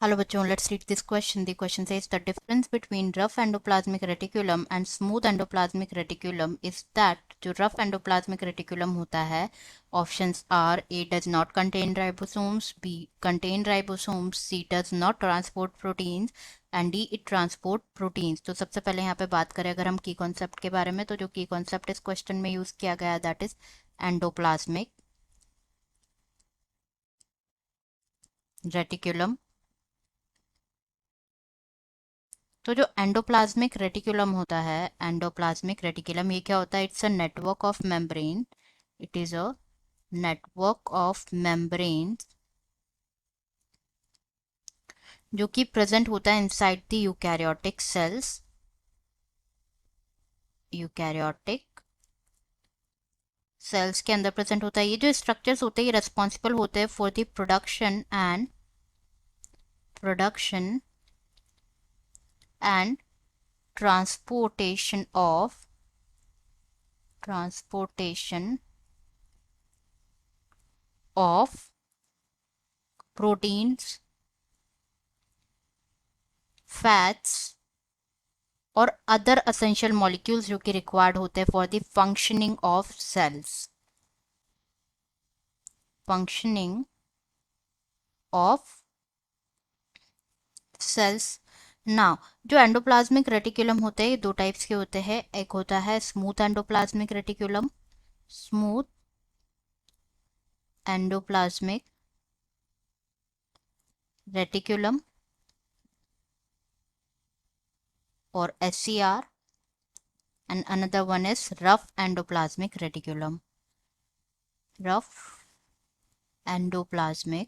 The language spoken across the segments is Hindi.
Hello बच्चों, let's read this question. The question says the difference between rough endoplasmic reticulum and smooth endoplasmic reticulum is that जो rough endoplasmic reticulum होता है, options are A does not contain ribosomes, B contain ribosomes, C does not transport proteins and D it transport proteins. तो सबसे पहले यहाँ पे बात करें अगर हम की कॉन्सेप्ट के बारे में, तो जो की कॉन्सेप्ट इस क्वेश्चन में यूज किया गया दैट इज एंडोप्लाज्मिक रेटिकुलम। तो जो एंडोप्लाज्मिक रेटिकुलम होता है, एंडोप्लाज्मिक रेटिकुलम ये क्या होता है? It's a network of membrane. It is a network of membrane जो कि प्रेजेंट होता है inside the eukaryotic cells. Eukaryotic cells के अंदर प्रेजेंट होता है। ये जो स्ट्रक्चर्स होते हैं ये रेस्पॉन्सिबल होते हैं for the production and transportation of proteins, fats और अदर असेंशियल मॉलिक्यूल्स जो कि रिक्वायर्ड होते हैं for the functioning of cells. Functioning of cells. Now जो एंडोप्लाज्मिक रेटिकुलम होते हैं ये दो टाइप्स के होते हैं। एक होता है smooth endoplasmic reticulum, smooth endoplasmic reticulum और SCR, and another one is rough endoplasmic reticulum. Rough endoplasmic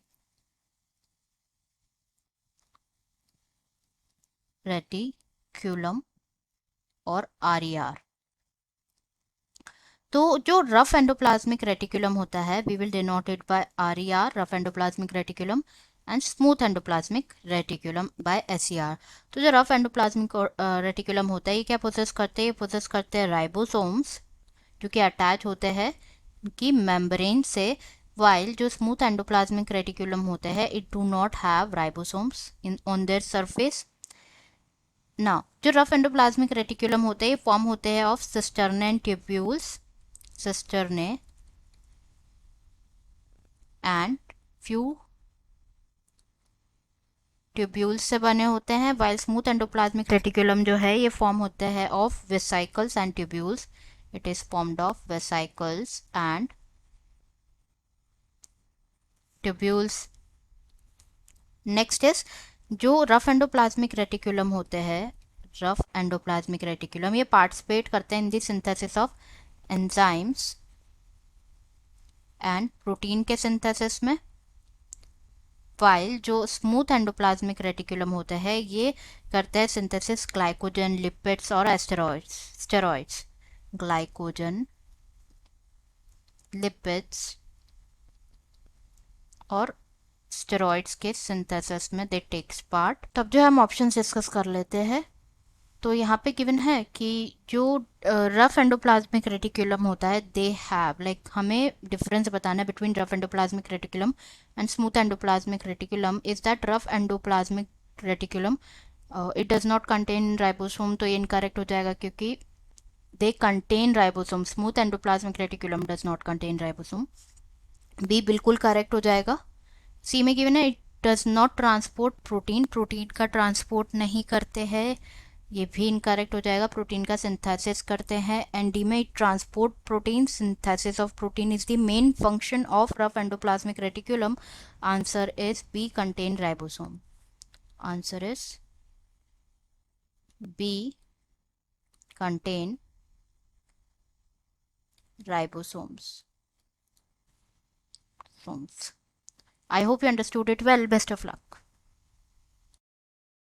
reticulum और RER। तो जो रफ एंडोप्लाज्मिक रेटिकुलम होता है we will denote it by RER, rough endoplasmic reticulum, and smooth endoplasmic reticulum by SCR। तो जो रफ एंडोप्लाज्मिक रेटिकुलम होता है ये क्या पोजेस करते हैं? ये पोजेस करते हैं राइबोसोम्स जो कि अटैच होते हैं की मेम्ब्रेन से, वाइल जो स्मूथ एंडोप्लाज्मिक रेटिकुलम होते हैं it do not have ribosomes in on their surface. ना जो रफ एंडोप्लाज्मिक रेटिकुलम होते हैं ये फॉर्म होते हैं of cisternae and tubules, cisternae and few tubules से बने होते हैं, वाइल स्मूथ एंडोप्लाज्मिक रेटिकुलम जो है ये फॉर्म होते हैं of vesicles and tubules. It is formed of vesicles and tubules. Next is जो रफ एंडोप्लाज्मिक रेटिकुलम होते हैं, रफ एंडोप्लाज्मिक रेटिकुलम ये पार्टिसिपेट करते हैं in the synthesis of enzymes and protein के सिंथेसिस में, वाइल जो स्मूथ एंडोप्लाज्मिक रेटिकुलम होते हैं ये करते हैं सिंथेसिस ग्लाइकोजन, लिपिड्स और स्टेरॉइड्स। ग्लाइकोजन, लिपिड्स और स्टेरॉइड्स के सिंथेसिस में दे टेक्स पार्ट। तब जो हम ऑप्शंस डिस्कस कर लेते हैं, तो यहाँ पे गिवन है कि जो रफ एंडोप्लाज्मिक रेटिकुलम होता है दे हैव, लाइक हमें डिफरेंस बताना है between rough endoplasmic reticulum and smooth endoplasmic reticulum is that rough endoplasmic reticulum it does not contain ribosome. तो ये इनकरेक्ट हो जाएगा क्योंकि they contain ribosome. Smooth endoplasmic reticulum does not contain ribosome. B बिल्कुल करेक्ट हो जाएगा। सी में गिवन है it does not transport protein, protein का ट्रांसपोर्ट नहीं करते हैं, ये भी इनकरेक्ट हो जाएगा। प्रोटीन का सिंथेसिस करते हैं। एंड डी में transport protein, synthesis of protein is the main function of rough endoplasmic reticulum. Answer is B contain ribosome. Answer is B contain ribosomes. I hope you understood it well. Best of luck.